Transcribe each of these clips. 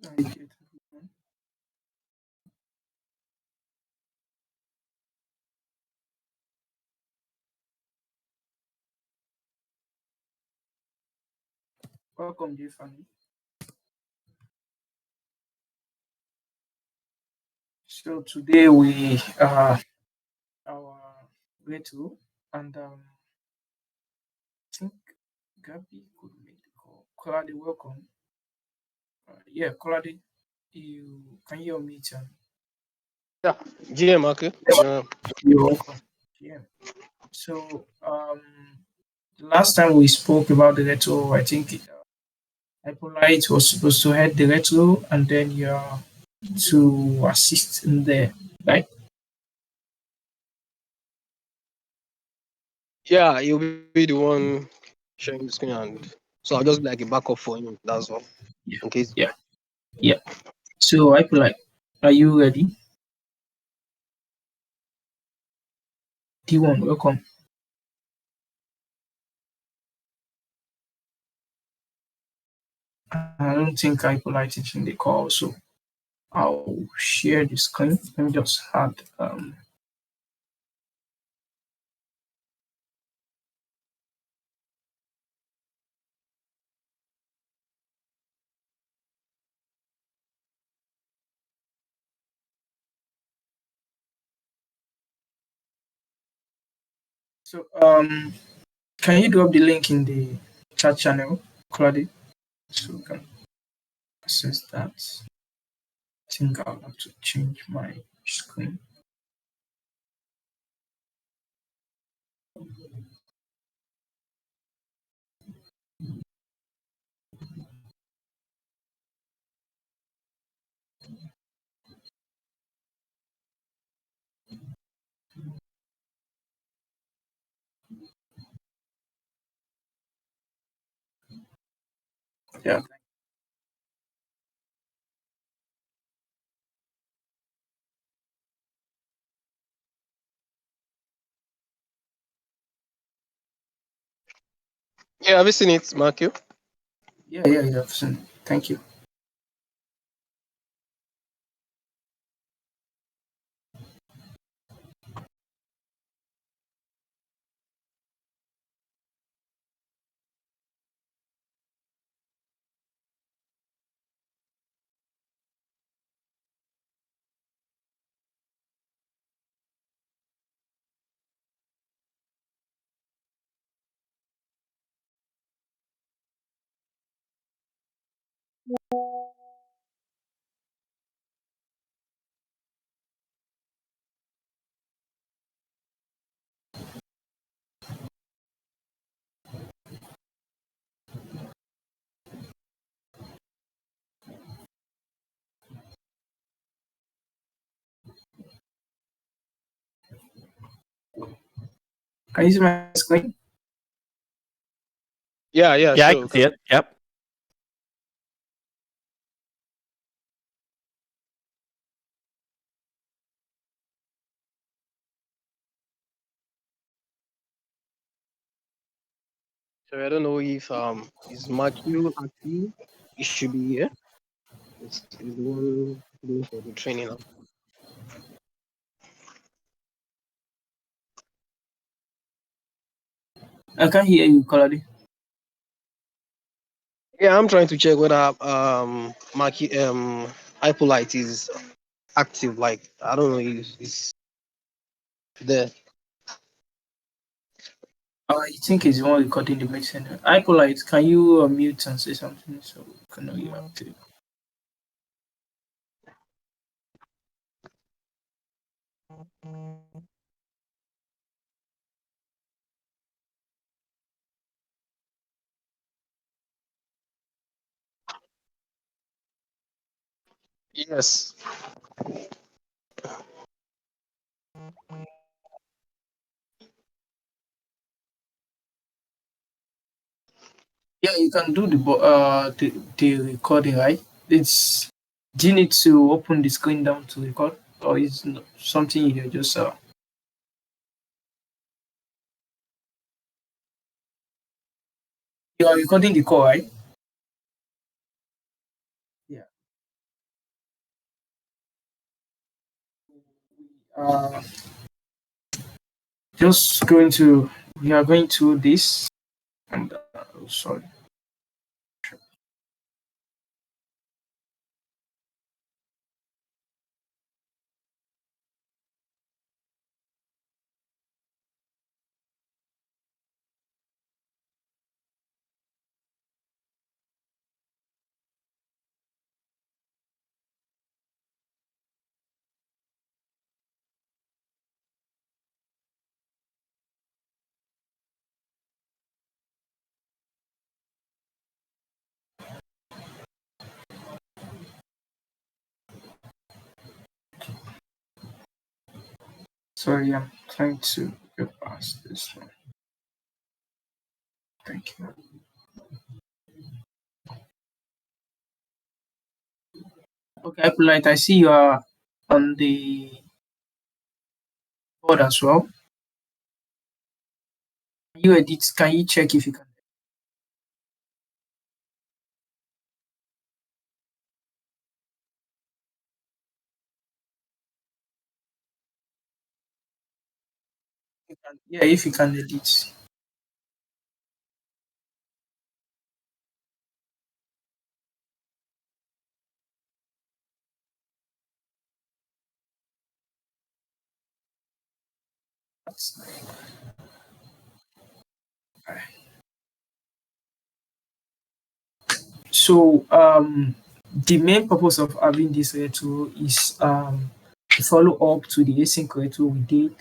I get everyone. Welcome, Tiffany. So today we our retro, and I think Gabby could make the call. Colade, welcome. Yeah, Colade, you can you meet him? Yeah, GM, okay. You're welcome. Yeah. So the last time we spoke about the retro, I think Hypolite was supposed to head the retro, and then you're to assist in there, right? Yeah, you'll be the one sharing the screen, and so I'll just be like a backup for him. That's all. Yeah. In case. Yeah. Yeah. So Hypolite, are you ready? D1, welcome. I don't think Hypolite is in the call, so I'll share the screen. Let me just add so can you drop the link in the chat channel, Claudia? So we can access that. I think I'll have to change my screen. Yeah. Yeah, have you seen it, Matthew? Yeah. I've seen it. Thank you. Can you see my screen? Yeah, yeah, Yeah, I sure. can see it. Yep. So I don't know if is Matthew active? It should be here. It's the one doing for the training now. I can't hear you, Colady. Yeah, I'm trying to check whether Maki Hypolite is active. Like I don't know if it's there. I think it's the one recording the mixing. Hi, Polite. Can you mute and say something so we can know you are active? Yes. Yeah, you can do the recording, right? It's do you need to open the screen down to record, or is something you just you are recording the call, right? Yeah. Uh, just going to we are going to this and oh, sorry. Sorry, I'm trying to get past this one. Thank you. Okay, Polite. I see you are on the board as well. You edit. Can you check if you can? Yeah, if you can edit. That's nice. So the main purpose of having this retro is to follow up to the async retro we did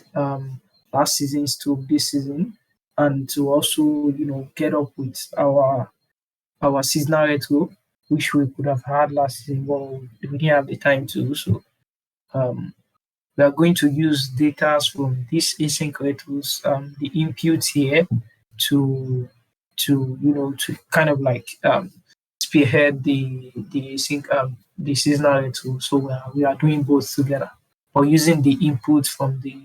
last season to this season, and to also get up with our seasonal retro, which we could have had last season, but we didn't have the time to. So um, we are going to use data from these async retros, the inputs here, to to kind of like spearhead the async the seasonal retro. So we are doing both together, or using the input from the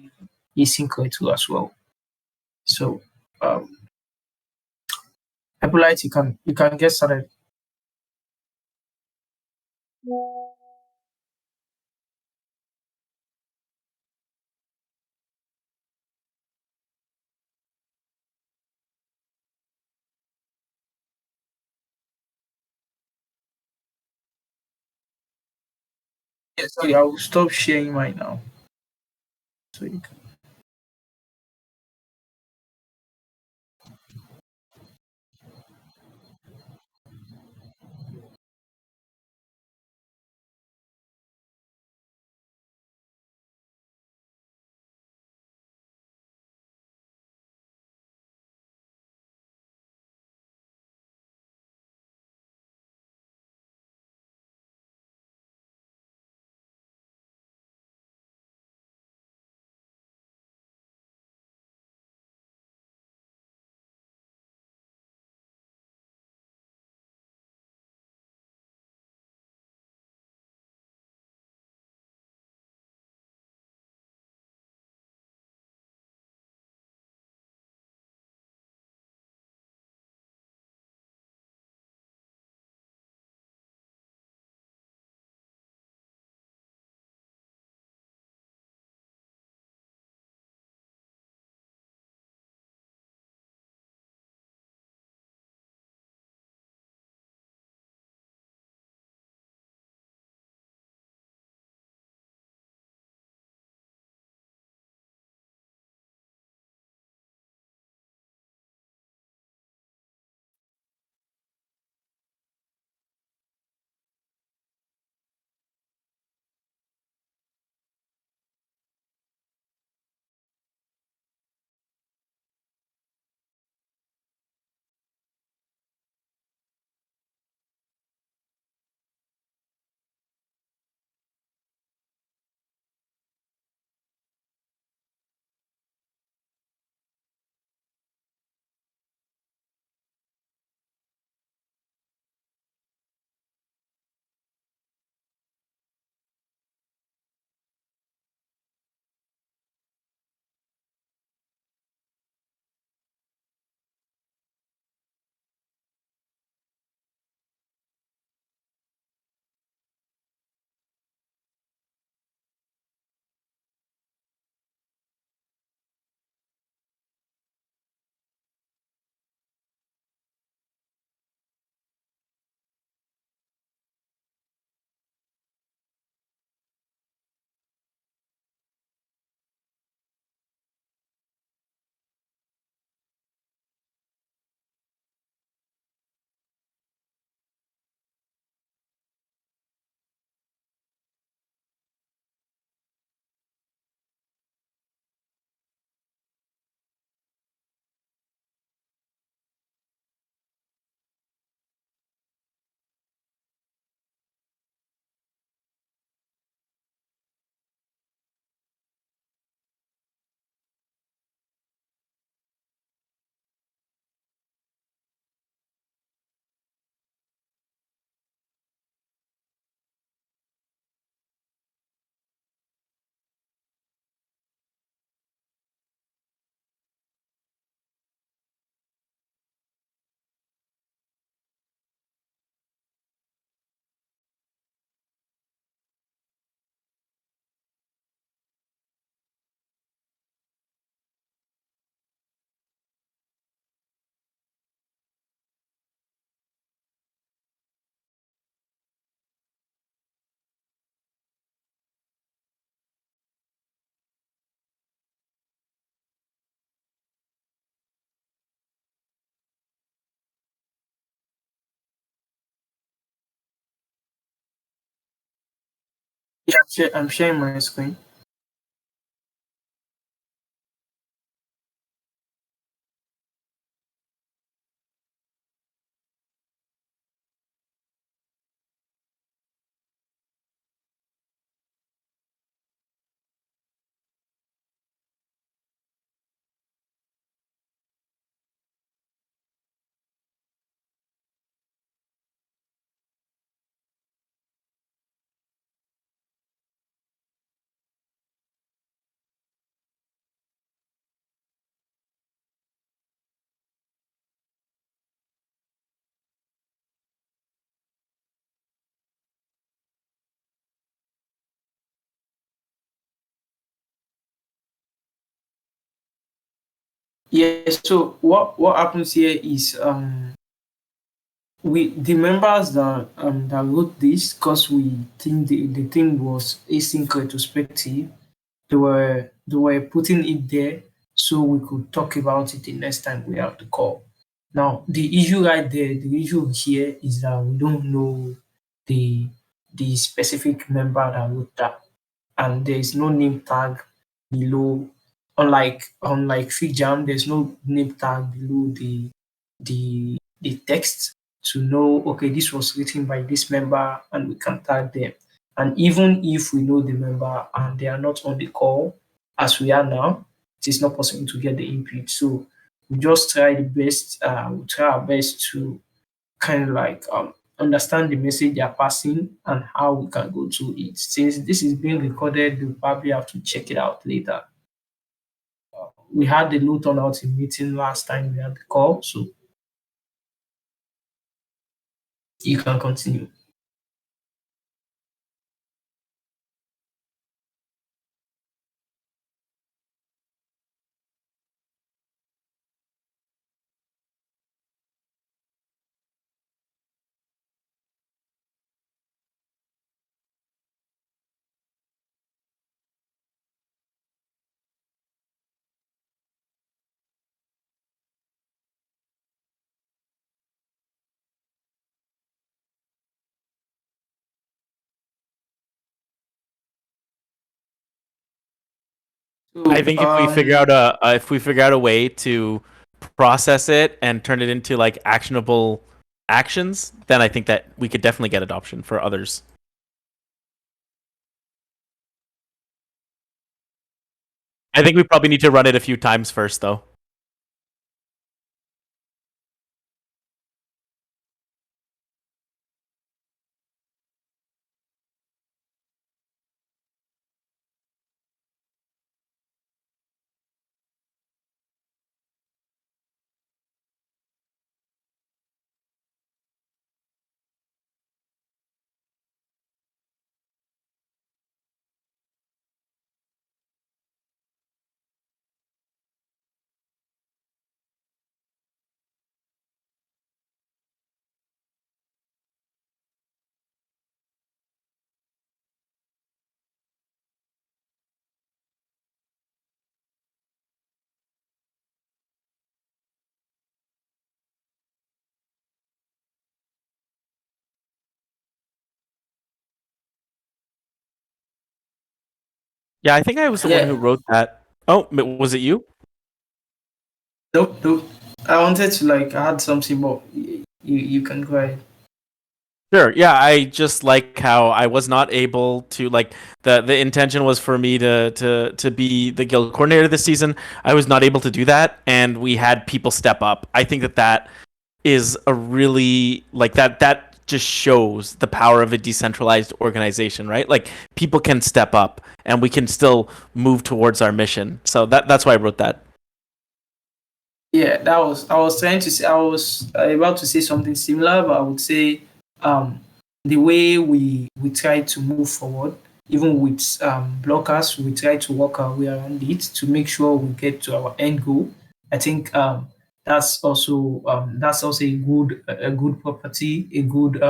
async retro as well. So Appolite, you can get started. Yeah, sorry, I will stop sharing mine now. So you can. Yeah, I'm sharing my screen. Yes. So what happens here is we the members that wrote this, because we think the thing was async retrospective. They were putting it there so we could talk about it the next time we have the call. Now the issue right there, the issue here is that we don't know the the specific member that wrote that, and there is no name tag below. Unlike FigJam, there's no name tag below the text to know, okay, this was written by this member and we can tag them. And even if we know the member and they are not on the call as we are now, it is not possible to get the input. So we just try the best, we try our best to kind of like understand the message they are passing and how we can go to it. Since this is being recorded, we'll probably have to check it out later. We had the low turnout in meeting last time we had the call, so you can continue. I So think if we figure out a way to process it and turn it into like actionable actions, then I think that we could definitely get adoption for others. I think we probably need to run it a few times first, though. Yeah, I think I was the one who yeah, wrote that. Oh, was it you? nope, nope. I wanted to like add something, but you can go ahead. Sure. Yeah, I just like how I was not able to like the intention was for me to be the guild coordinator this season. I was not able to do that, and we had people step up. I think that that is a really like that just shows the power of a decentralized organization, right? Like people can step up, and we can still move towards our mission. So that's why I wrote that. Yeah, that was I was trying to say I was about to say something similar, but I would say um, the way we try to move forward, even with blockers, we try to work our way around it to make sure we get to our end goal. I think that's also a good property, a good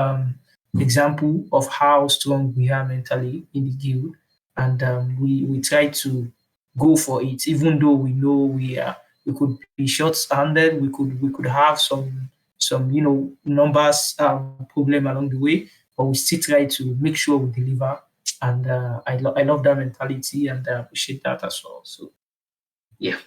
example of how strong we are mentally in the guild, and we try to go for it, even though we know we could be short-handed. We could have some numbers problem along the way, but we still try to make sure we deliver and I love that mentality, and I appreciate that as well. So yeah.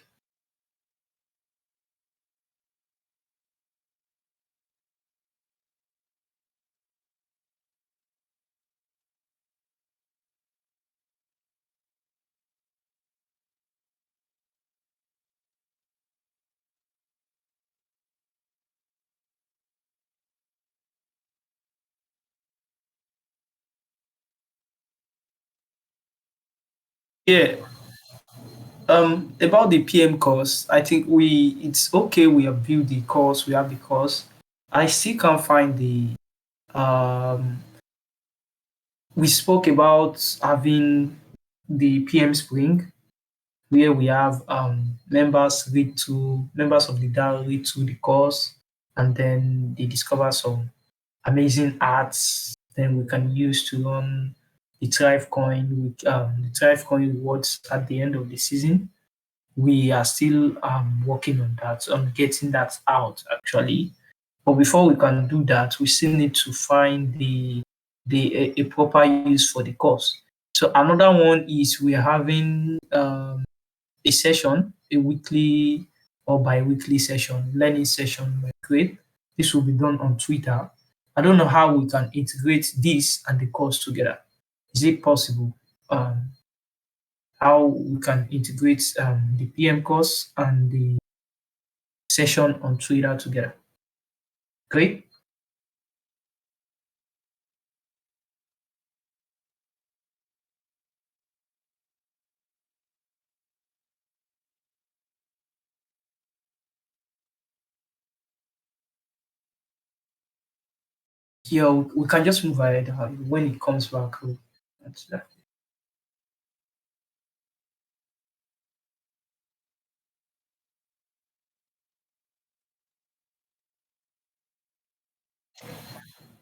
Yeah, about the PM course, I think it's okay. We have built the course, we have the course. I still can't find the um. We spoke about having the PM Spring, where we have members of the DAO read through the course, and then they discover some amazing arts. Then we can use to run the Thrive Coin with the Thrive Coin rewards at the end of the season. We are still working on that, on getting that out actually. But before we can do that, we still need to find a proper use for the course. So another one is we're having a session, a weekly or bi-weekly session, learning session by Grade. This will be done on Twitter. I don't know how we can integrate this and the course together. Is it possible? How we can integrate the PM course and the session on Twitter together? Great. Yeah, we can just move ahead. When it comes back, that's that.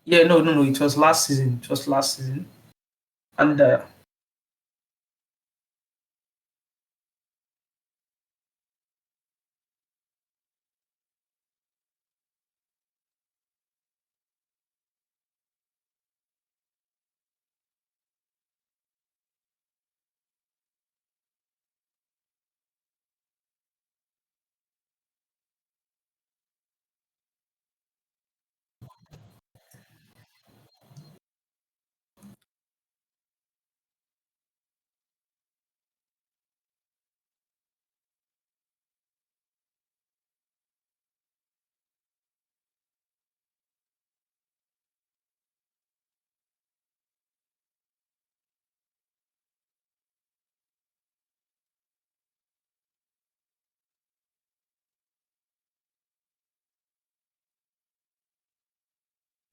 Yeah, no, no, no. It was last season. It was last season, and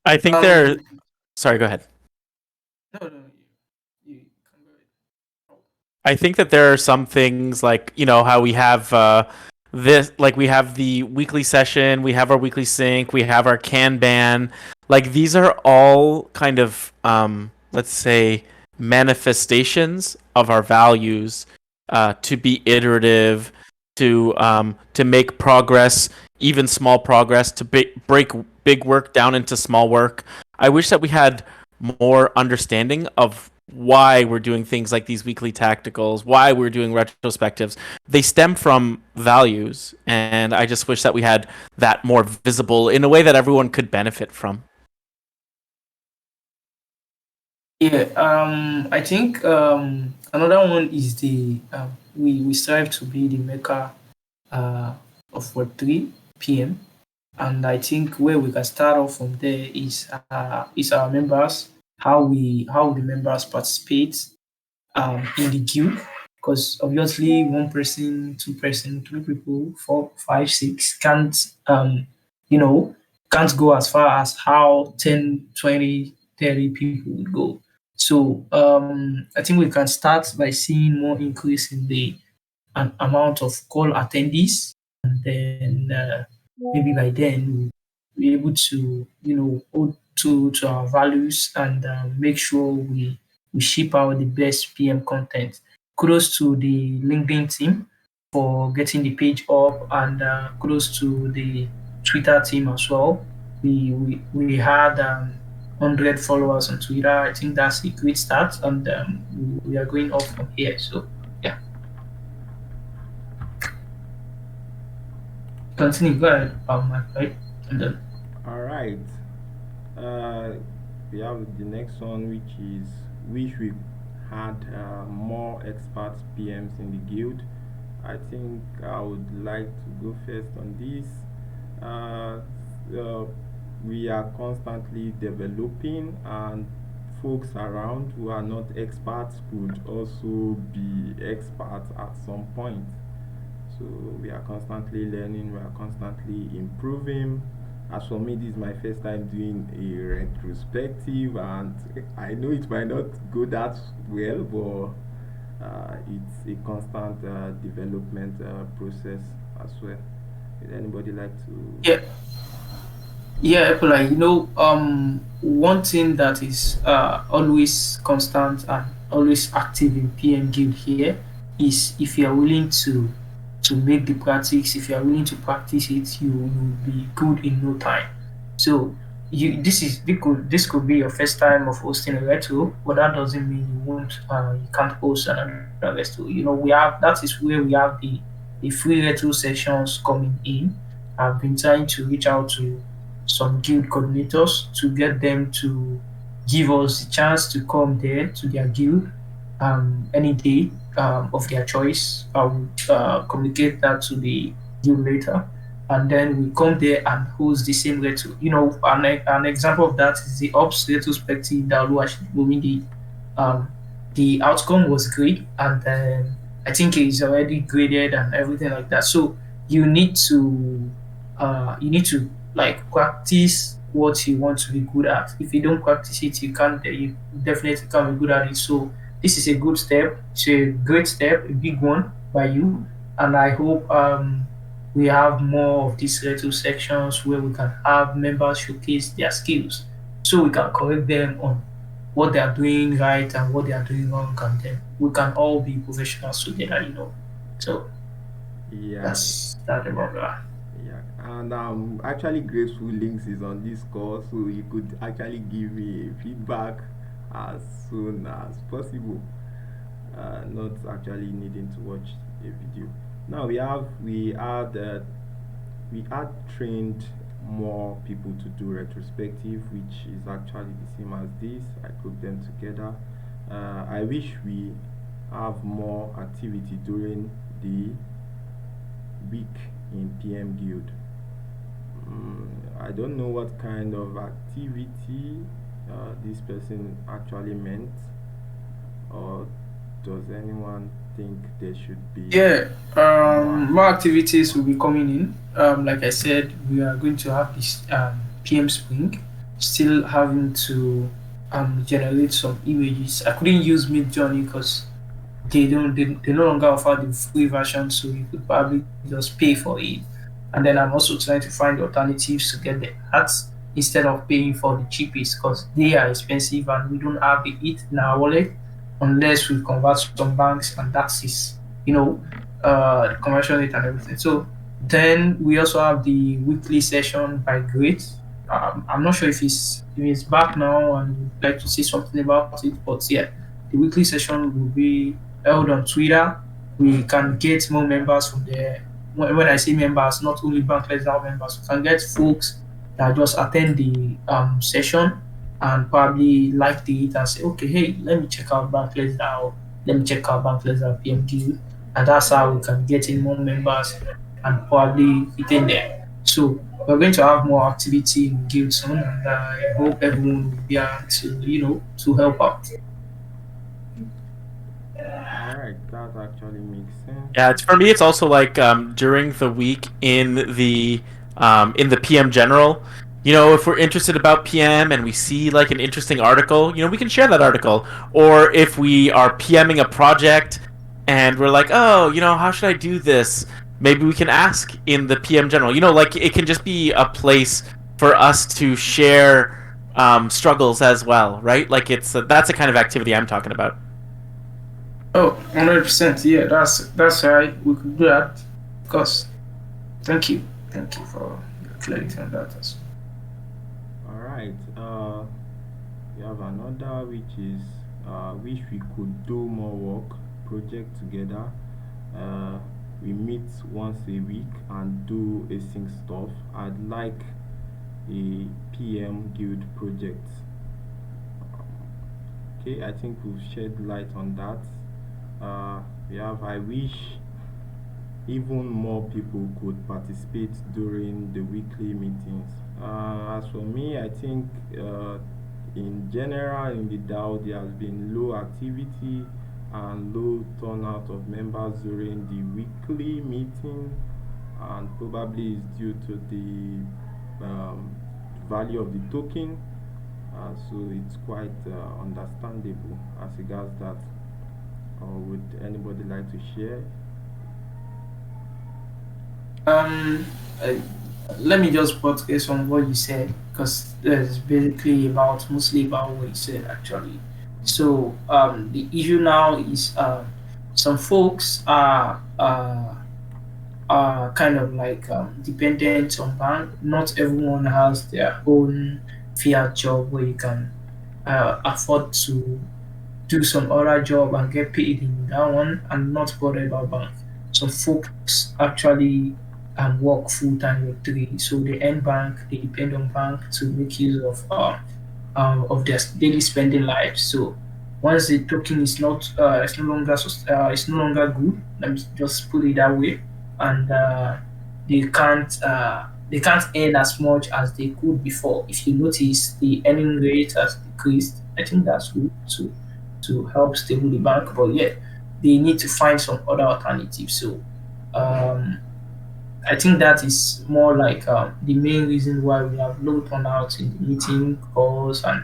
I think there. um, Sorry, go ahead. no, no, you can go ahead. I think that there are some things like how we have this, like we have the weekly session, we have our weekly sync, we have our Kanban. Like these are all kind of let's say manifestations of our values to be iterative, to make progress, even small progress, to break big work down into small work. I wish that we had more understanding of why we're doing things like these weekly tacticals, why we're doing retrospectives. They stem from values, and I just wish that we had that more visible in a way that everyone could benefit from. Yeah, I think another one is the we strive to be the maker uh, of what 3 p.m. And I think where we can start off from there is our members, how the members participate in the queue, because obviously one person, two-person, 3 people, four, five, six you know, can't go as far as how 10, 20, 30 people would go. So I think we can start by seeing more increase in the amount of call attendees, and then maybe by then we'll be able to hold to our values and make sure we ship out the best PM content. Kudos to the LinkedIn team for getting the page up, and kudos to the Twitter team as well. We had 100 followers on Twitter. I think that's a great start, and we are going up from here. So yeah, continue. Go ahead, Mike. Right, and then All right. Uh, we have the next one, which is wish we had more expert PMs in the guild. I think I would like to go first on this. Uh, uh, we are constantly developing, and folks around who are not experts could also be experts at some point. So we are constantly learning, we are constantly improving. As for me, this is my first time doing a retrospective, and I know it might not go that well, but it's a constant development process as well. Would anybody like to? yeah, yeah, like one thing that is always constant and always active in PM Guild here is if you are willing to make the practice, if you are willing to practice it, you will be good in no time. So this could be your first time of hosting a retro, but that doesn't mean you can't host another retro. We have that is where we have the free retro sessions coming in. I've been trying to reach out to some guild coordinators to get them to give us the chance to come there to their guild any day of their choice. I will communicate that to the guild later. And then we come there and host the same retro. An example of that is the Ops retrospective that Oluwaseyi did. Um, the outcome was great, and I think it is already graded and everything like that. So you need to like practice what you want to be good at. If you don't practice it, you definitely can't be good at it. So this is a good step. It's a great step, a big one by you, and I hope we have more of these little sections where we can have members showcase their skills, so we can correct them on what they are doing right and what they are doing wrong, and then we can all be professionals together. So Yeah, that's that about that. yeah, and actually grateful links is on this call, so you could actually give me feedback as soon as possible. Not actually needing to watch a video. Now we had trained more people to do retrospective, which is actually the same as this. I grouped them together. I wish we have more activity during the week in PM Guild. I don't know what kind of activity this person actually meant, or does anyone think there should be Yeah, more more activity? activities will be coming in. Like I said, we are going to have this PM Spring, still having to generate some images. I couldn't use Mid Journey because they no longer offer the free version, so you could probably just pay for it. And then I'm also trying to find alternatives to get the ads instead of paying for the cheapest because they are expensive and we don't have it in our wallet unless we convert some banks, and that is the conversion rate and everything. So then we also have the weekly session by Great. I'm not sure if it's back now and you'd like to say something about it, but yeah, the weekly session will be held on Twitter. We can get more members from there. When I say members, not only Bankless DAO members, we can get folks that just attend the session and probably like it and say, okay, hey, let me check out Bankless DAO, let me check out Bankless DAO PMQ, and that's how we can get in more members and probably fit in there. So we're going to have more activity in Guild soon, and I hope everyone will be able to help out. All right, that actually makes sense. Yeah, it's for me. It's also like during the week in the PM general. If we're interested about PM and we see like an interesting article, we can share that article. Or if we are PMing a project and we're like, oh, how should I do this? Maybe we can ask in the PM general. Like it can just be a place for us to share struggles as well, right? Like that's the kind of activity I'm talking about. Oh, 100%. Yeah, that's right. We could do that. Of course. Thank you. Thank you for your clarity on that. All right. We have another which is wish we could do more work project together. Uh, we meet once a week and do async stuff. I'd like a PM guild project. Okay, I think we've shed light on that. We have I wish even more people could participate during the weekly meetings. As for me, I think in general in the DAO there has been low activity and low turnout of members during the weekly meeting, and probably is due to the value of the token. So it's quite understandable as regards that. Or would anybody like to share? Um, uh, Let me just buttress on what you said because it's basically about mostly about what you said actually. So the issue now is some folks are kind of like dependent on bank. Not everyone has their own fiat job where you can afford to do some other job and get paid in that one and not bother about bank. Some folks actually work full time with three, so they earn bank, they depend on bank to make use of their daily spending life. So once the token is not it's no longer it's no longer good. Let me just put it that way, and they can't earn as much as they could before. If you notice, the earning rate has decreased. I think that's good to help stable the bank, but yeah, they need to find some other alternatives. So um, I think that is more like the main reason why we have low turnout in the meeting calls and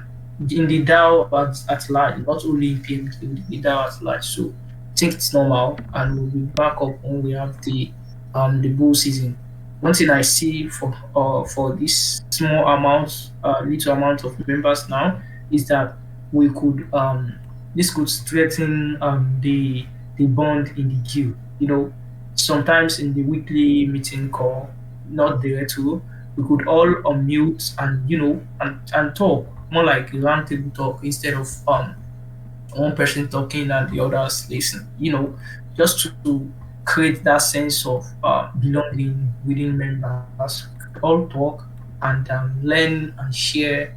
in the DAO at large, not only in PMQ, in the DAO at large. So I think it's normal, and we'll be back up when we have the bull season. One thing I see for this small amount, little amount of members now is that we could this could strengthen the bond in the queue. You know, sometimes in the weekly meeting call, not the retro, we could all unmute and and talk more like a roundtable talk instead of one person talking and the others listen. Just to create that sense of belonging within members, all talk and learn and share,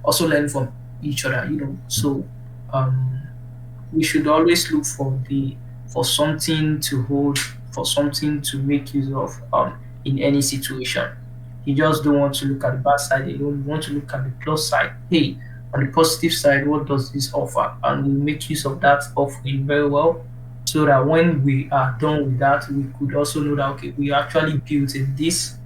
also learn from each other. So um, we should always look for something to hold, for something to make use of in any situation. You just don't want to look at the bad side, you don't want to look at the plus side. Hey, on the positive side, what does this offer? And we make use of that offering very well, so that when we are done with that, we could also know that okay, we actually built in this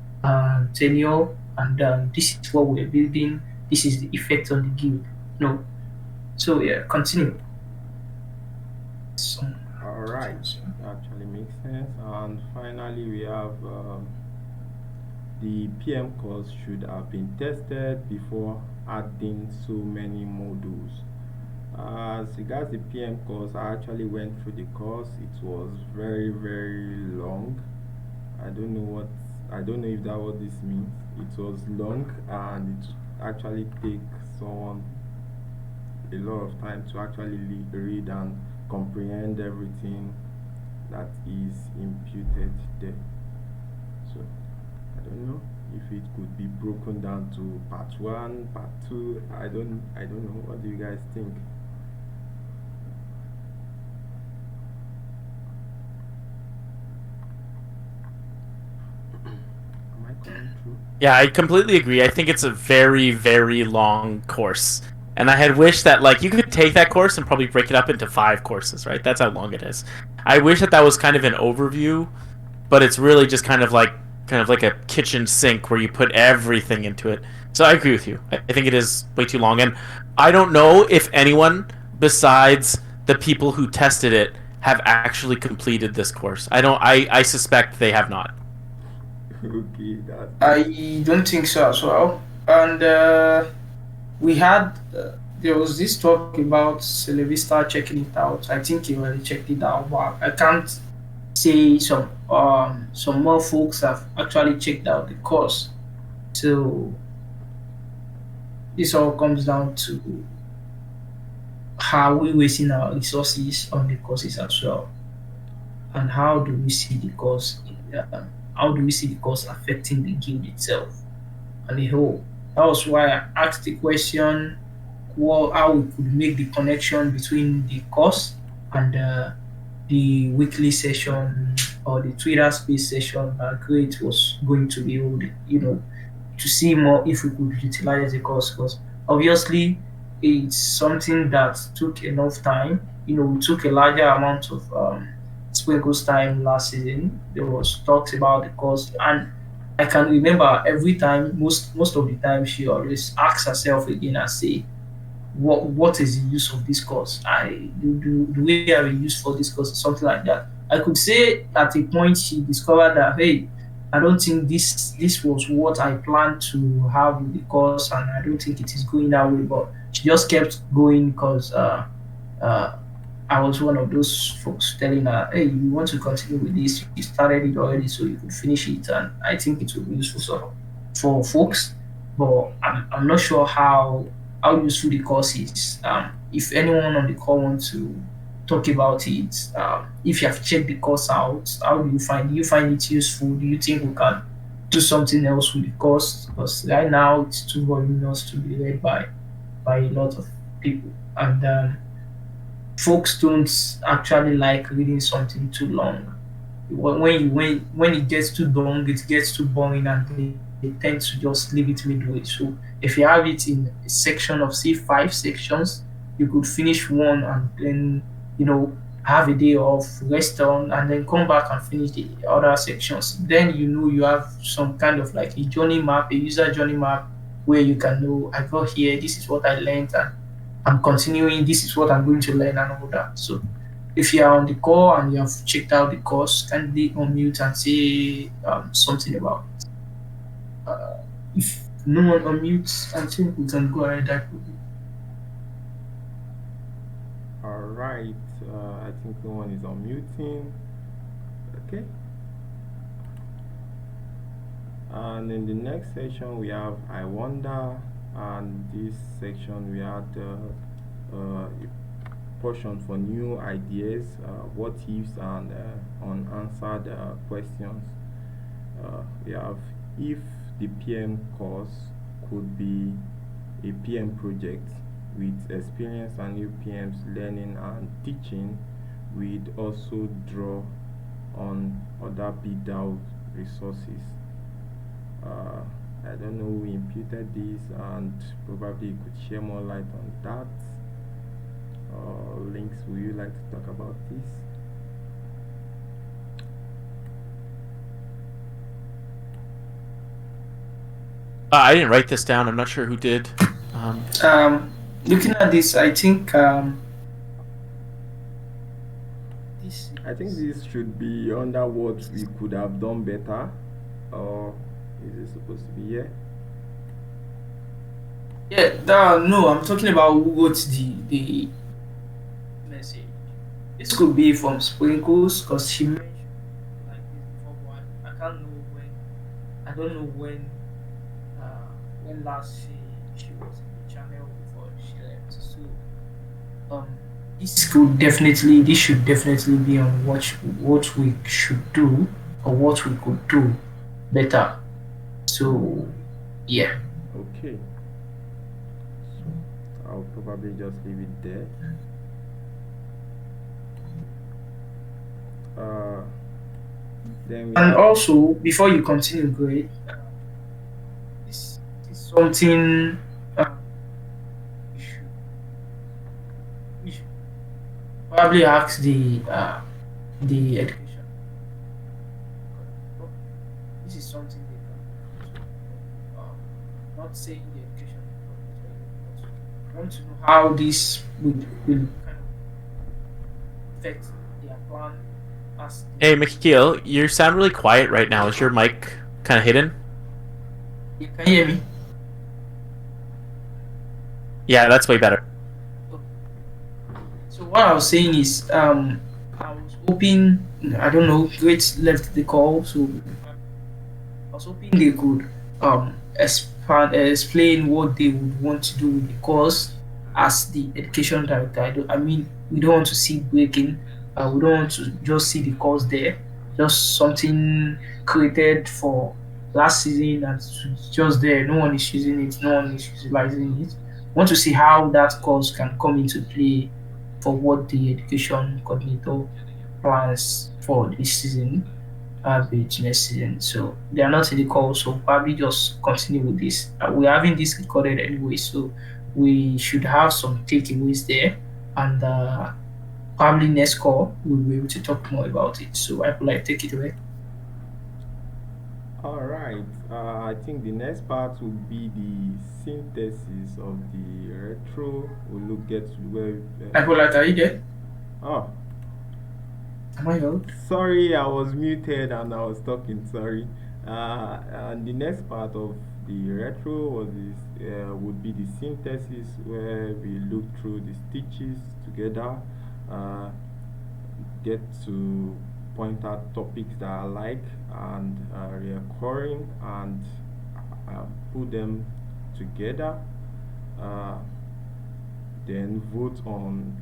tenure, and this is what we're building, this is the effect on the guild. No. So yeah, continue. So, All right, actually makes sense. And finally, we have the PM course should have been tested before adding so many modules. As regards the PM course, I actually went through the course. It was very, very long. I don't know what I don't know if that what this means. It was long and it actually takes someone a lot of time to actually read and comprehend everything that is imputed there. So I don't know if it could be broken down to part one, part two. I don't know. What do you guys think? Am I coming through? Yeah, I completely agree. I think it's a very, very long course. And I had wished that like you could take that course and probably break it up into 5 courses, right? That's how long it is. I wish that that was kind of an overview, but it's really just kind of like a kitchen sink where you put everything into it. So I agree with you. I think it is way too long, and I don't know if anyone besides the people who tested it have actually completed this course. I don't. I suspect they have not. Okay, that's good. I don't think so as well. And we had there was this talk about Celevista checking it out. I think he already checked it out, but I can't say some more folks have actually checked out the course. So this all comes down to how we wasting our resources on the courses as well, and how do we see the course, how do we see the course affecting the guild itself and the whole. That was why I asked the question, how we could make the connection between the course and the weekly session or the Twitter space session that Great was going to be holding, to see more if we could utilize the course, because obviously it's something that took enough time. We took a larger amount of Sprinkles time last season. There was talks about the course, and I can remember every time, most of the time, she always asks herself again and say, what is the use of this course? I do we have a use for this course, something like that. I could say at a point she discovered that, hey, I don't think this was what I planned to have with the course, and I don't think it is going that way. But she just kept going because uh, I was one of those folks telling her, hey, you want to continue with this? You started it already, so you could finish it, and I think it will be useful for folks. But I'm not sure how useful the course is. If anyone on the call wants to talk about it, if you have checked the course out, how do you find? Do you find it useful? Do you think we can do something else with the course? Because right now it's too voluminous to be read by a lot of people, and folks don't actually like reading something too long. When it gets too long, it gets too boring, and they tend to just leave it midway. So if you have it in a section of, say, 5 sections, you could finish one and then have a day off, rest on, and then come back and finish the other sections. Then you have some kind of like a journey map, a user journey map, where you can know, I got here, this is what I learned, and I'm continuing, this is what I'm going to learn, and all that. So if you are on the call and you have checked out the course, kindly unmute and say something about it. If no one unmutes, I think we can go ahead. That would be. All right. I think no one is unmuting. Okay. And in the next section we have I wonder, and this section we had a portion for new ideas, what ifs, and unanswered questions. We have, if the PM course could be a PM project with experience and new PMs learning and teaching, we'd also draw on other bid out resources. I don't know who imputed this, and probably you could share more light on that. Links, would you like to talk about this? I didn't write this down. I'm not sure who did. Looking at this, I think this. I think this should be under what we could have done better, or is it supposed to be here? Yeah, no, I'm talking about who wrote the message. This could be from Sprinkles, because she mentioned like this before, but I can't know when. I don't know when last she was in the channel before she left. So um, this should definitely be on what we should do, or what we could do better. So yeah. Okay. So I'll probably just leave it there. Then And also, before you continue, great. This is something we should, we should probably ask the education. This is something they can do. So, not saying the education is wrong, but I want to know how this will kind of affect their plan as Hey, Mikhail, you sound really quiet right now. Is your mic kind of hidden? you can hear me. Yeah, that's way better. So what I was saying is, I was hoping, I don't know, Great left the call, so I was hoping they could explain what they would want to do with the course as the education director. I mean, we don't want to see breaking. We don't want to just see the course there, just something created for last season and it's just there. No one is using it. No one is utilizing it. We want to see how that course can come into play for what the education coordinator plans for this season, average next season. So they are not in the call, so probably just continue with this. We're having this recorded anyway, so we should have some takeaways there. And probably next call we'll be able to talk more about it. So I would like take it away. All right. I think the next part will be the synthesis of the retro. We'll look at where. I would like, are you there? Oh, Am I out? sorry, I was muted and I was talking. Sorry. And the next part of the retro would be the synthesis, where we look through the stitches together, uh, get to point out topics that I like and recurring, and put them together. Uh, then vote on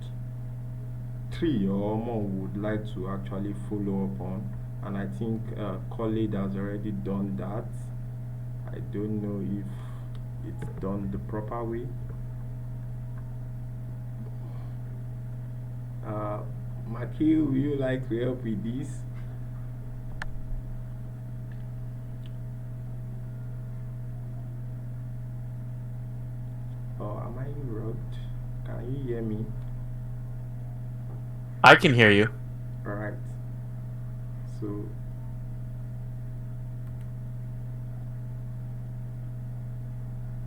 three or more would like to actually follow up on, and I think Khalid has already done that. I don't know if it's done the proper way. uh, Maki, would you like to help with this? Or am I robbed? Can you hear me? I can hear you. Alright, so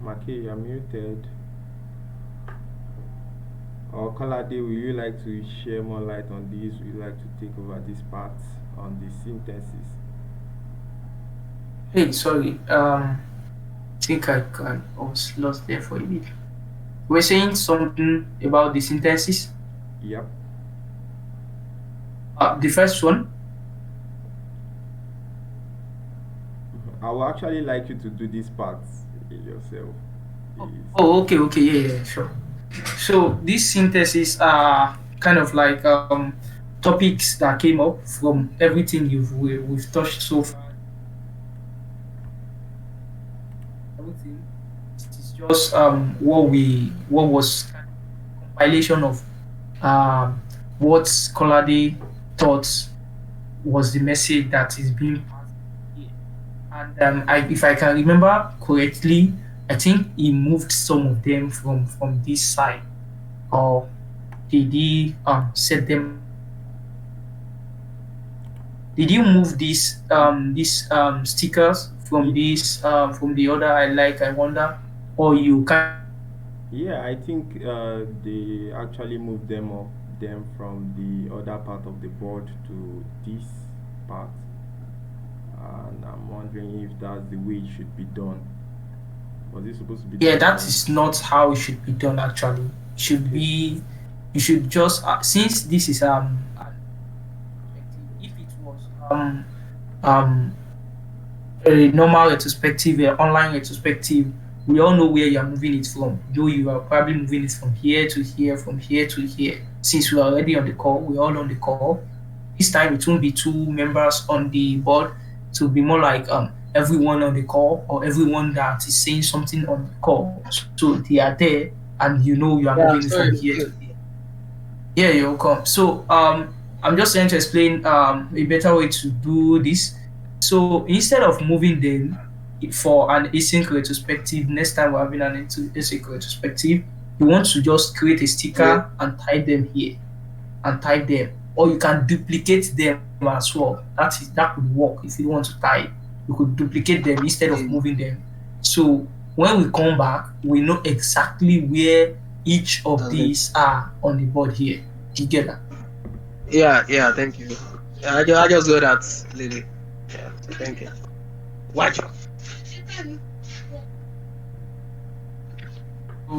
Maki, you're muted. Or Kolade, would you like to share more light on this? Would you like to take over this part on the synthesis? Hey, sorry. Think I was lost there for a bit. We're saying something about the synthesis. Yep. The first one. I would actually like you to do this part yourself. Oh, okay, okay, yeah, yeah, sure. So these syntheses are kind of like topics that came up from everything we've touched so far. Everything. It is just what was kind of compilation of um what Scholarly thought was the message that is being passed here. And if I can remember correctly, I think he moved some of them from this side, or did he set them aside? Did you move these stickers from the other? I wonder, or you kind of just left them there? Yeah, I think they actually moved them from the other part of the board to this part, and I'm wondering if that's the way it should be done. Was it supposed to be Yeah, done that by? is not how it should be done. Actually, it should Okay. be. You should just since this is an retrospective. If it was um a normal retrospective, online retrospective, we all know where you're moving it from. Though you are probably moving it from here to here, from here to here. Since we're already on the call, we're all on the call. This time it won't be two members on the board. It will be more like everyone on the call or everyone that is saying something on the call. So they are there and you know you are moving Yeah, it from sorry. here to there. Yeah, you're welcome. So I'm just trying to explain a better way to do this. So instead of moving them for an async retrospective, next time we're having an async retrospective, you want to just create a Yeah. sticker and type them here and type them, or you can duplicate them as well. That could work if you want to type. You could duplicate them instead of Yeah. moving them. So when we come back, we know exactly where each of Okay. these are on the board here. Do you get that? Yeah, yeah, thank you. I just got that, lady. Yeah, thank you. Watch out. So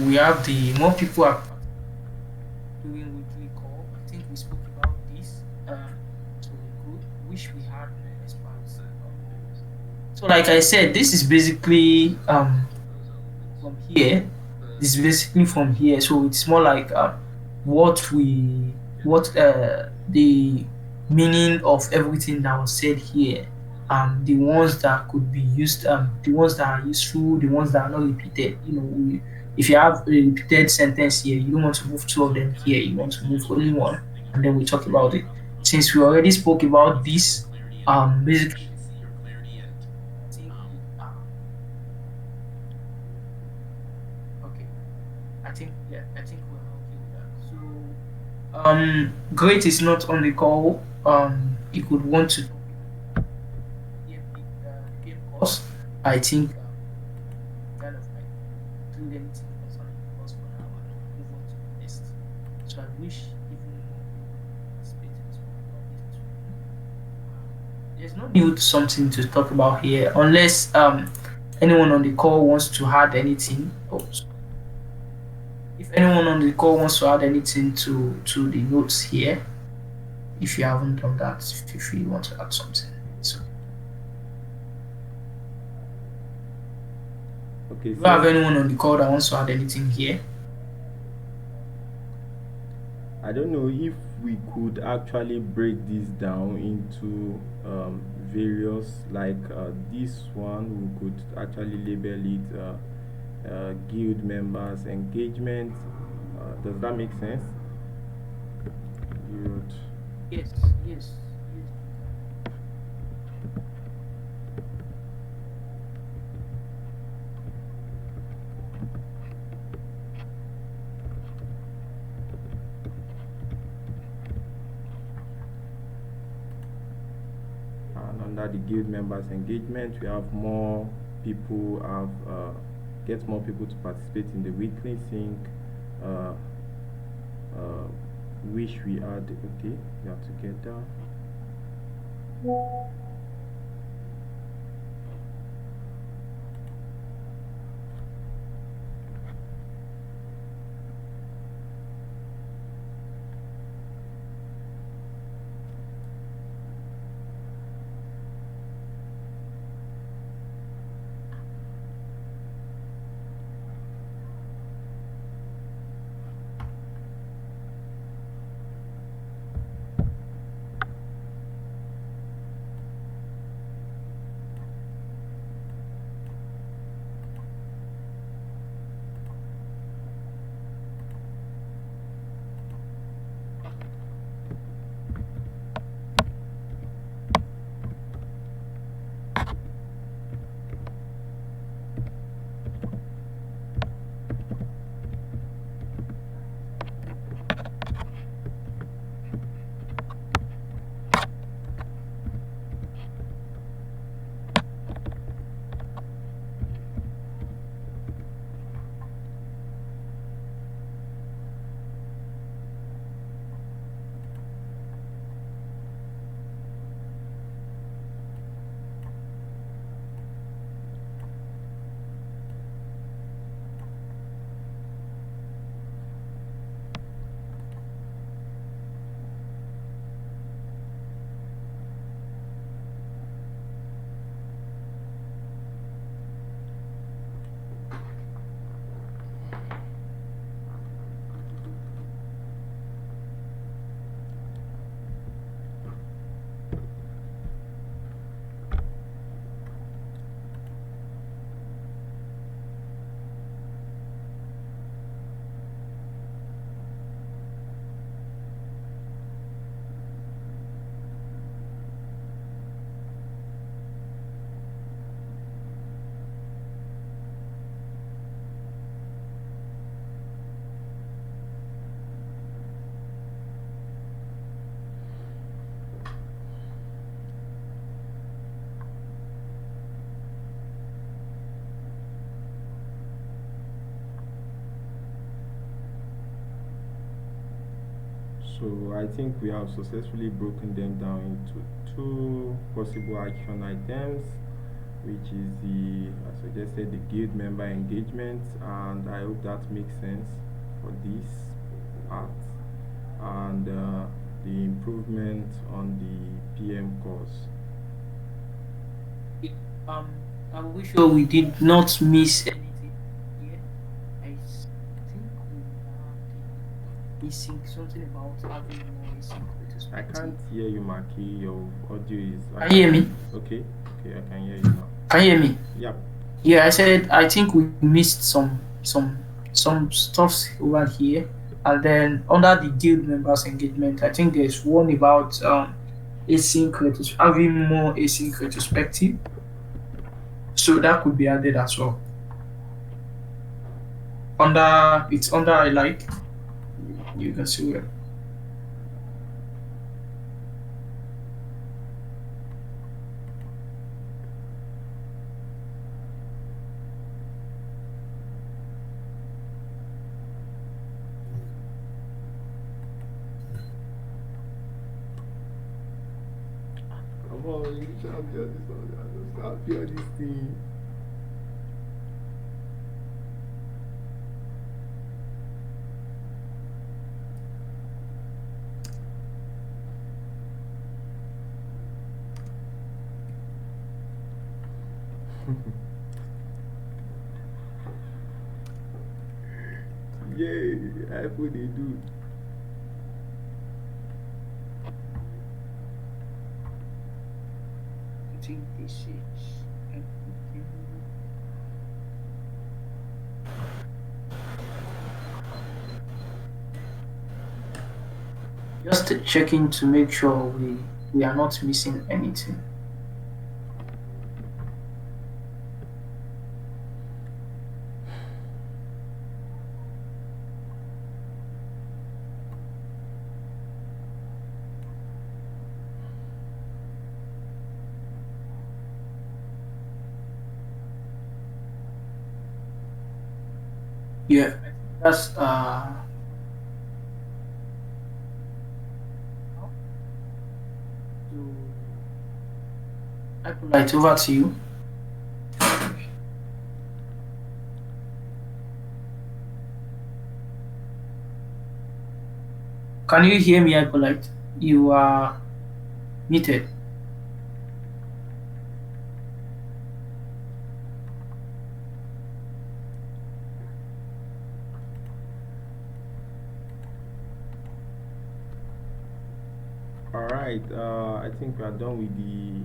we have the more people are participating during weekly call. I think we spoke about this. So we're good. Wish we had more experts on So like I said, this is basically from here. This is basically from here. So it's more like what the meaning of everything that was said here. The ones that could be used, the ones that are useful, the ones that are not repeated. If you have a repeated sentence here, you don't want to move two of them here. You want to move only one, and then we talk about it. Since we already spoke about this, basically, I think okay. I think yeah, I think we're okay with that. So Great is not on the call. He could want to talk about PM course. I think kind of like include anything concerning the course for now and move on to the next. So I wish even more people participate and speak about this too. There's no new something to talk about here unless anyone on the call wants to add anything. Oh, if anyone on the call wants to add anything to the notes here, if you haven't done that, if you want to add something, it's okay. Okay, Do you have since anyone on the call that wants to add anything here? I don't know if we could actually break this down into various, like this one, we could actually label it guild members engagement. Does that make sense? Guild. Yes, yes, yes, you can. And under the guild members engagement, we have more people have get more people to participate in the weekly sync. Uh, uh, Wish we had, okay, we are together. So I think we have successfully broken them down into two possible action items, which is the, as I suggested, the guild member engagement, and I hope that makes sense for this part, and the improvement on the PM course. I'm we sure we did not miss anything here. Think we have the async, something about having more async I retrospective. can't hear you, Maki. Your audio is Can you hear me? okay. Okay, I can hear you now. Can you hear me? Yep. Yeah, I said I think we missed some stuffs over here, and then under the guild members engagement, I think there's one about having more async retrospective, so that could be added as well. Under it's under I like, you can see where. Come on, you champion this one. Champion this thing. Yay, I put they do. I think this is just checking to make sure we are not missing anything. Yeah, that's so I put light over to you. Can you hear me, Hypolite? You are muted. Alright, I think we are done with the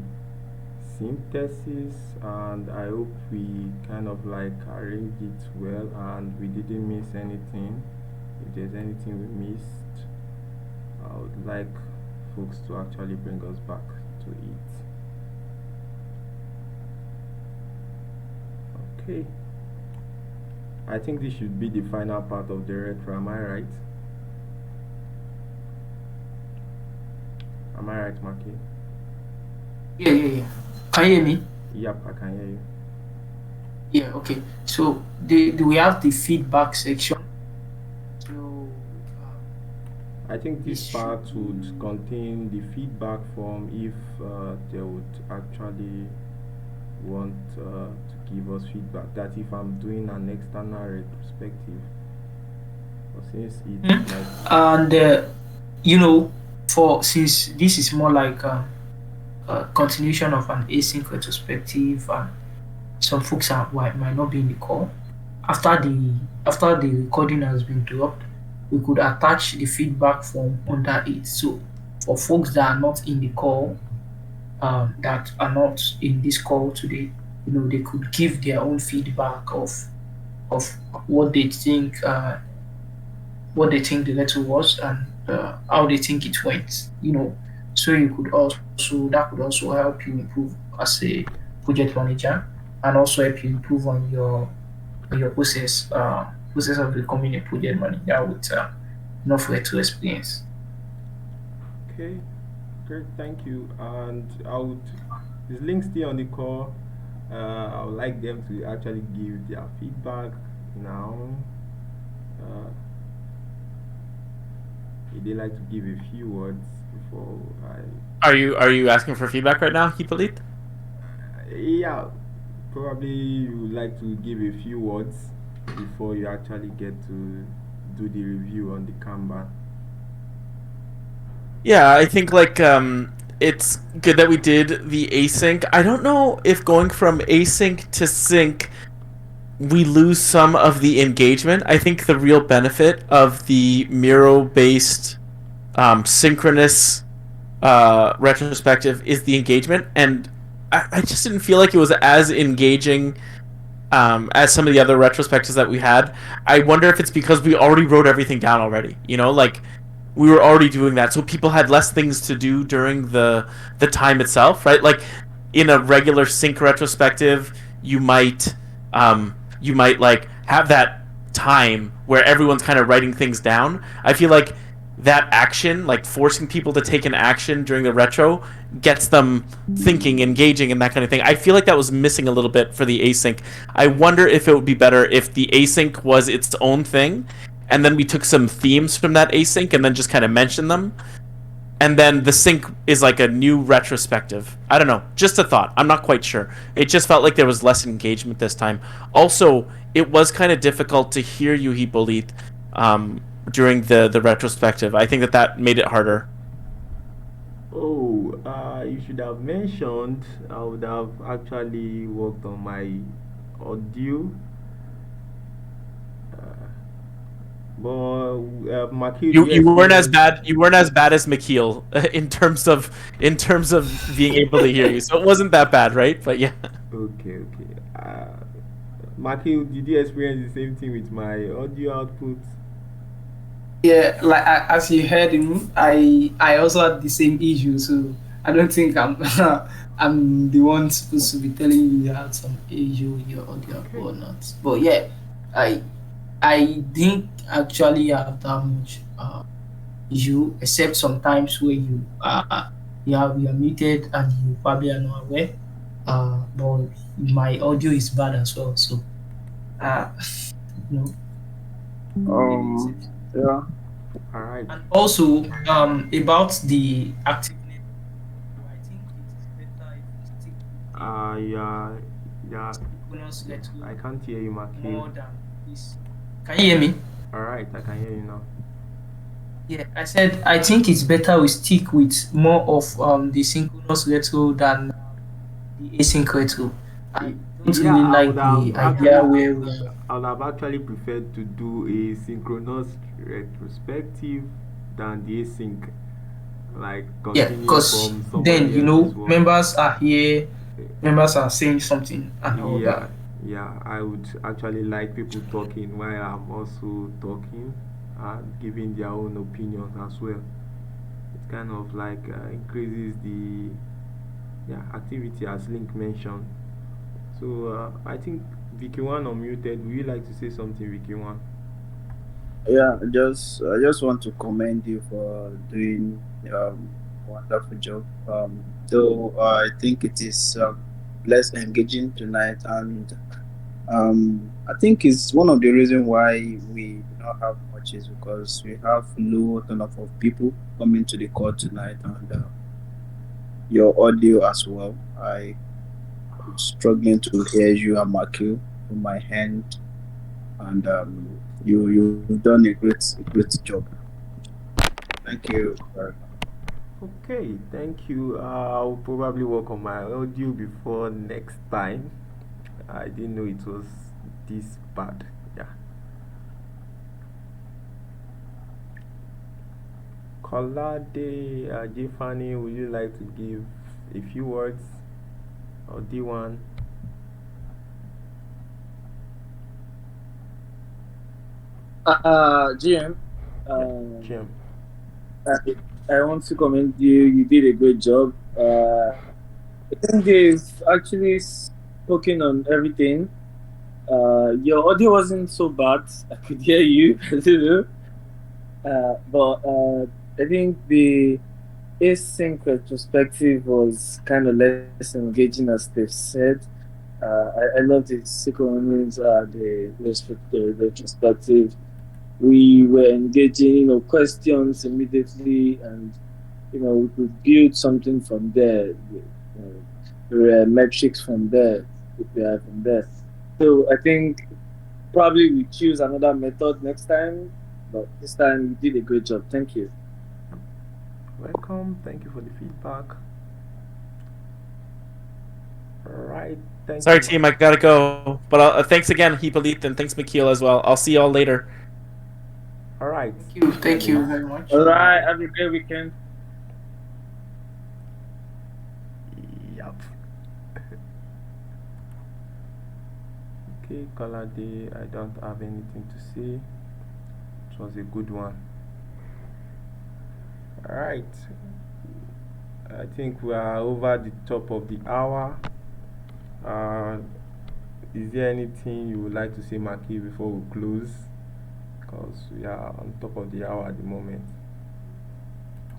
synthesis, and I hope we kind of like arranged it well and we didn't miss anything. If there's anything we missed, I would like folks to actually bring us back to it. Okay, I think this should be the final part of the retro, am I right? Am I right, Maki? Yeah. Can you hear me? Yep, I can hear you. Yeah, okay. So do we have the feedback section? So I think this this part should would be contain the feedback form if they would actually want to give us feedback. That if I'm doing an external retrospective, or since it Mhm. might. And you know, for since this is more like a continuation of an async retrospective, and some folks might not be in the call. After the recording has been dropped, we could attach the feedback form under it. So for folks that are not in the call, that are not in this call today, they could give their own feedback of what they think the letter was, and how they think it went. So that could also help you improve as a project manager, and also help you improve on your process of becoming a project manager with enough retro experience. Okay, great, thank you. And I would, is Link still on the call? I would like them to actually give their feedback now. Uh, would they like to give a few words before I? Are you asking for feedback right now, Hippolyte? Yeah, probably you would like to give a few words before you actually get to do the review on the Kanban. Yeah, I think like it's good that we did the async. I don't know if going from async to sync we lose some of the engagement. I think the real benefit of the Miro based synchronous retrospective is the engagement, and I just didn't feel like it was as engaging as some of the other retrospectives that we had. I wonder if it's because we already wrote everything down already. You know, like we were already doing that, so people had less things to do during the time itself, right? Like in a regular sync retrospective, you might like have that time where everyone's kind of writing things down. I feel like that action, like forcing people to take an action during the retro, gets them thinking, engaging, and that kind of thing. I feel like that was missing a little bit for the async. I wonder if it would be better if the async was its own thing, and then we took some themes from that async and then just kind of mentioned them, and then the sync is like a new retrospective. I don't know, just a thought. I'm not quite sure. It just felt like there was less engagement this time. Also, it was kind of difficult to hear you, Hippolyte, during the retrospective. I think that made it harder. Oh, you should have mentioned. I would have actually worked on my audio. Uh, but Makil, do You you you weren't as experience? bad. You weren't as bad as McKeel in terms of being able to hear you. So it wasn't that bad, right? But yeah. Okay, okay. Makil, did you experience the same thing with my audio output? Yeah, like as you heard him, I also had the same issue. So I don't think I'm I'm the one supposed to be telling you you had some issue with your audio Okay. or not. But yeah, I I didn't actually have that much issue, except sometimes where you are muted and you probably are not aware. But my audio is bad as well. So uh, you know, maybe it's Um, yeah, All right. and also about the active network. So I think it is better if we stick with Yeah, yeah. synchronous I retro can't hear you, Makil. more than this. Can you hear me? All right, I can hear you now. Yeah, I said I think it's better we stick with more of the synchronous retro than the async retro. I don't Yeah, really I would like have the idea actually, where we are. I would have actually preferred to do a synchronous retrospective than the async, like Yeah, continue because from then somebody else's one. members are here, members are saying something and all Yeah, that. yeah, I would actually like people talking while I'm also talking and giving their own opinions as well. It kind of like increases the activity as Link mentioned. So I think Vicky One unmuted. Would you like to say something, Vicky One? yeah. I just want to commend you for doing wonderful job. Though I think it is less engaging tonight, and I think it's one of the reasons why we do not have much is because we have low turnout of people coming to the call tonight, and your audio as well. I'm struggling to hear you and Makil from my hand, and you've done a great job. Thank you very much. Okay, thank you. I'll probably work on my audio before next time. I didn't know it was this bad. Yeah. Kolade Jifani, would you like to give a few words or D1? GM, Yeah, um, Jim. I, I want to commend you. You did a great job. I think they've actually spoken on everything. Your audio wasn't so bad. I could hear you. I don't know. But I think the async retrospective was kind of less engaging, as they've said. I love the synchronous, the retrospective. We were engaging, questions immediately, and we could build something from there. There were metrics from there, KPI from there. So I think probably we choose another method next time, but this time you did a great job. Thank you. Welcome. Thank you for the feedback. Right. Thank Sorry, you. team, I gotta go. But thanks again, Hippolyte, and thanks, Mikhail, as well. I'll see y'all later. All right. Thank you very much. All right. Have a great weekend. Yep. Okay, Colade, I don't have anything to say. It was a good one. All right. I think we are over the top of the hour. Uh, is there anything you would like to say, Maki, before we close? Because we are on top of the hour at the moment.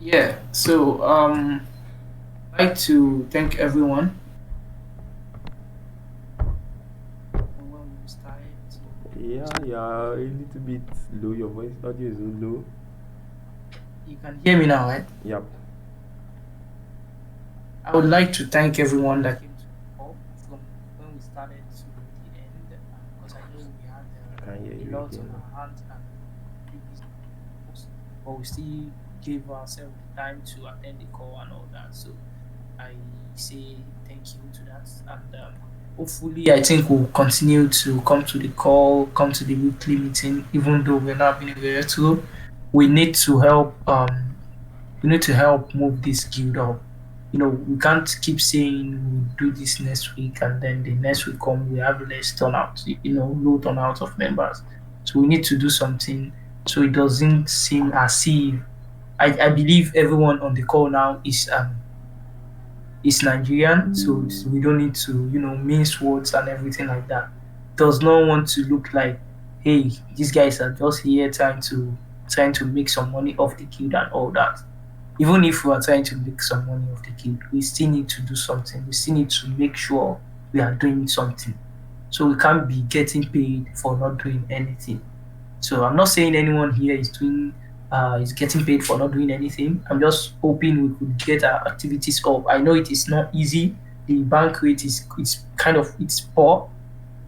Yeah. So I'd like to thank everyone when we started. So Yeah, yeah, a little bit low. Your voice audio is low. you can hear me now, right? Yep. I would like to thank everyone that came to the call from when we started to the end, because I know we had I can hear a you lot again on now. our hands and very busy schedules, but we still gave ourselves the time to attend the call and all that. So I say thank you to that, and hopefully, I think we'll continue to come to the call, come to the weekly meeting, even though we're not being virtual. We need to help. We need to help move this guild up. We can't keep saying we'll do this next week and then the next week come we have less turnout, low turnout of members. So we need to do something so it doesn't seem as if I believe everyone on the call now is Nigerian, so we don't need to, mince words and everything like that. Does not want to look like, hey, these guys are just here trying to make some money off the guild and all that. Even if we are trying to make some money off the guild, we still need to do something. We still need to make sure we are doing something. So we can't be getting paid for not doing anything. So I'm not saying anyone here is getting paid for not doing anything. I'm just hoping we could get our activities up. I know it is not easy. The bank rate is kind of it's poor,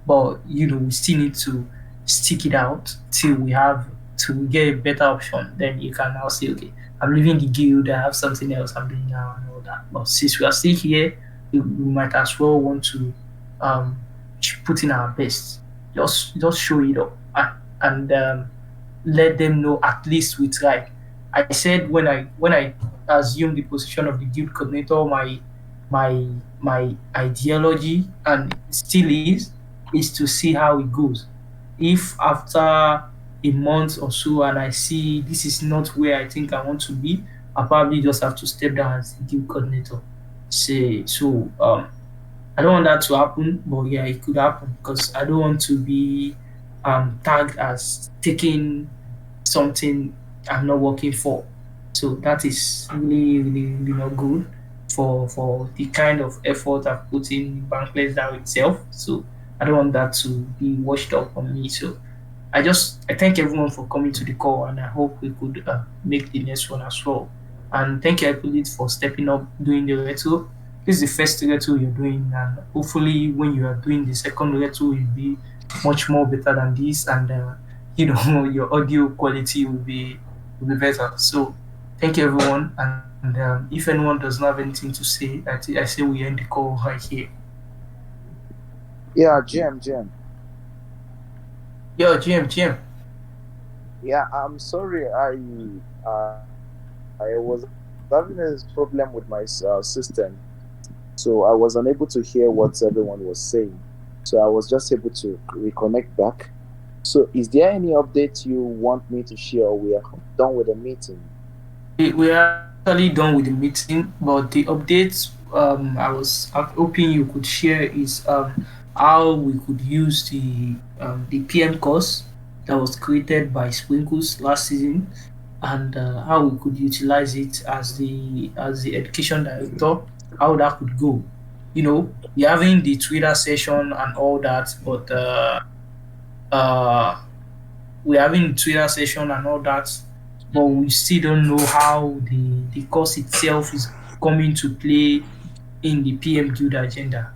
but we still need to stick it out till we get a better option. Then you can now say, okay, I'm leaving the guild. I have something else I'm doing now and all that. But since we are still here, we might as well want to um put in our best. Just show it up and let them know at least we tried. I said when I assumed the position of the guild coordinator, my ideology, and it still is to see how it goes. If after a month or so and I see this is not where I think I want to be, I probably just have to step down as the guild coordinator. Say so. I don't want that to happen, but yeah, it could happen because I don't want to be tagged as taking something I'm not working for. So that is really, really, really not good for the kind of effort I've put in Bankless DAO itself. So I don't want that to be washed up on me. So I thank everyone for coming to the call, and I hope we could make the next one as well. And thank you, Hippolyte, for stepping up doing the retro. This is the first retro you're doing, and hopefully, when you are doing the second retro, you'll be much more better than this, and your audio quality will be better. So, thank you, everyone. And if anyone does not have anything to say, I say we end the call right here. Yeah, Jim. Yo, GM. Yeah, I'm sorry. I was having a problem with my system, so I was unable to hear what everyone was saying. So I was just able to reconnect back. So, is there any update you want me to share? Or we are done with the meeting. We are actually done with the meeting, but the updates I was hoping you could share is how we could use the PM course that was created by Sprinkles last season, and how we could utilize it as the education director, how that could go. We're having the Twitter session and all that, but uh we're having Twitter session and all that, but we still don't know how the course itself is coming to play in the PM Guild agenda.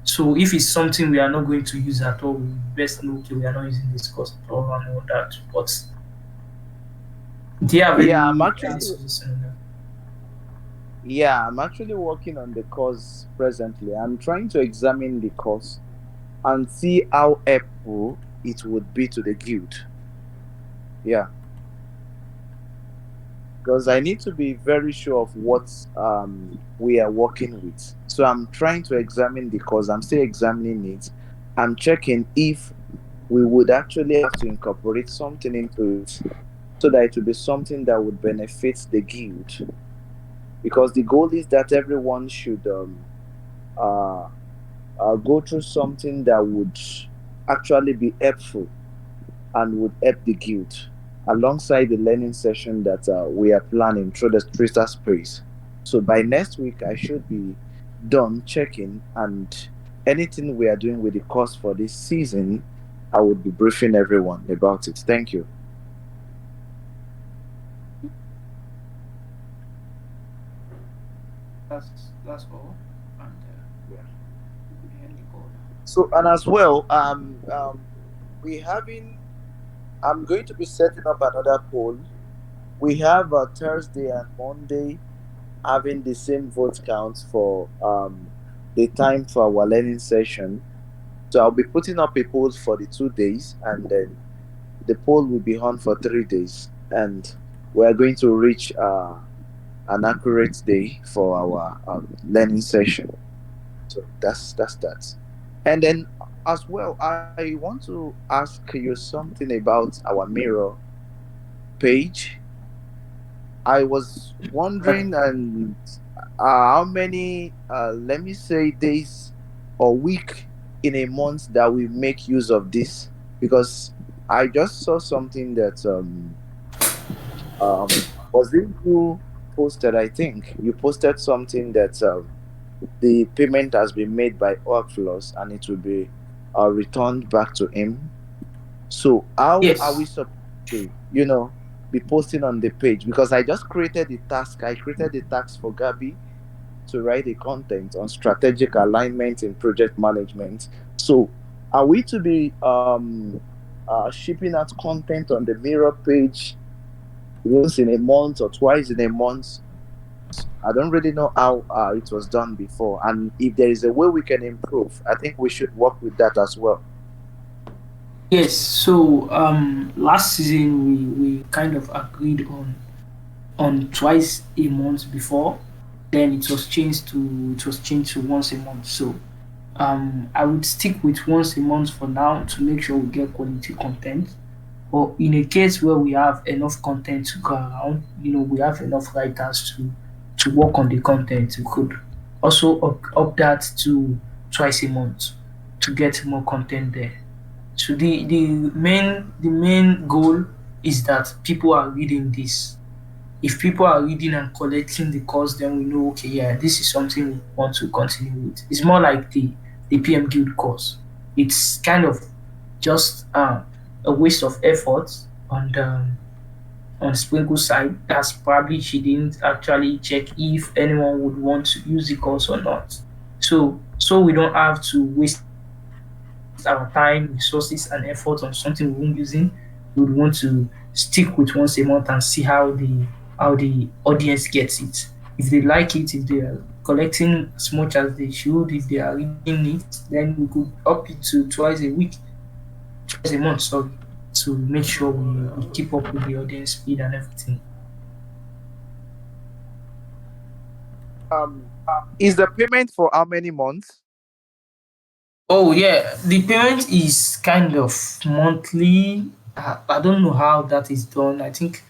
So if it's something we are not going to use at all, we best know okay, we are not using this course at all and all that. But do you have Yeah, I'm any actually suggestion on that? Yeah, I'm actually working on the course presently. I'm trying to examine the course and see how helpful it would be to the guild. Yeah, because I need to be very sure of what we are working with. So I'm trying to examine the course. I'm still examining it. I'm checking if we would actually have to incorporate something into it so that it would be something that would benefit the guild. Because the goal is that everyone should uh, go through something that would actually be helpful and would help the guild alongside the learning session that we are planning through the Twitter space. So by next week, I should be done checking, and anything we are doing with the course for this season, I would be briefing everyone about it. Thank you. That's all. And Yeah. we end the call now. So and as well, we having. I'm going to be setting up another poll. We have Thursday and Monday having the same vote count for the time for our learning session. So I'll be putting up a poll for the 2 days, and then the poll will be on for 3 days, and we are going to reach an accurate day for our learning session. So that's that. And then as well, I want to ask you something about our mirror page. I was Right. wondering, and how many, let me say, days or week in a month that we make use of this? Because I just saw something that was it you posted? I think you posted something that the payment has been made by Workflows and it will be returned back to him. So how are we Yes. supposed to, be posting on the page? Because I just created the task. I created the task for Gabi to write a content on strategic alignment in project management. So are we to be shipping out content on the mirror page once in a month or twice in a month? I don't really know how it was done before, and if there is a way we can improve, I think we should work with that as well. Yes. So last season we kind of agreed on twice a month before. Then it was changed to once a month. So I would stick with once a month for now to make sure we get quality content. But in a case where we have enough content to go around, we have enough writers to work on the content, we could also up that to twice a month to get more content there. So the main goal is that people are reading this. If people are reading and collecting the course, then we know, okay, yeah, this is something we want to continue with. It's more like the PM Guild course. It's kind of just a waste of effort on Sprinkle side. That's probably she didn't actually check if anyone would want to use the course or not. So we don't have to waste our time, resources, and effort on something we won't using. We would want to stick with once a month and see how the audience gets it. If they like it, if they are collecting as much as they should, if they are reading it, then we could up it to twice a week, twice a month, sorry, to make sure we keep up with the audience speed and everything. Um, is the payment for how many months? Oh yeah, the payment is kind of monthly. I don't know how that is done. I think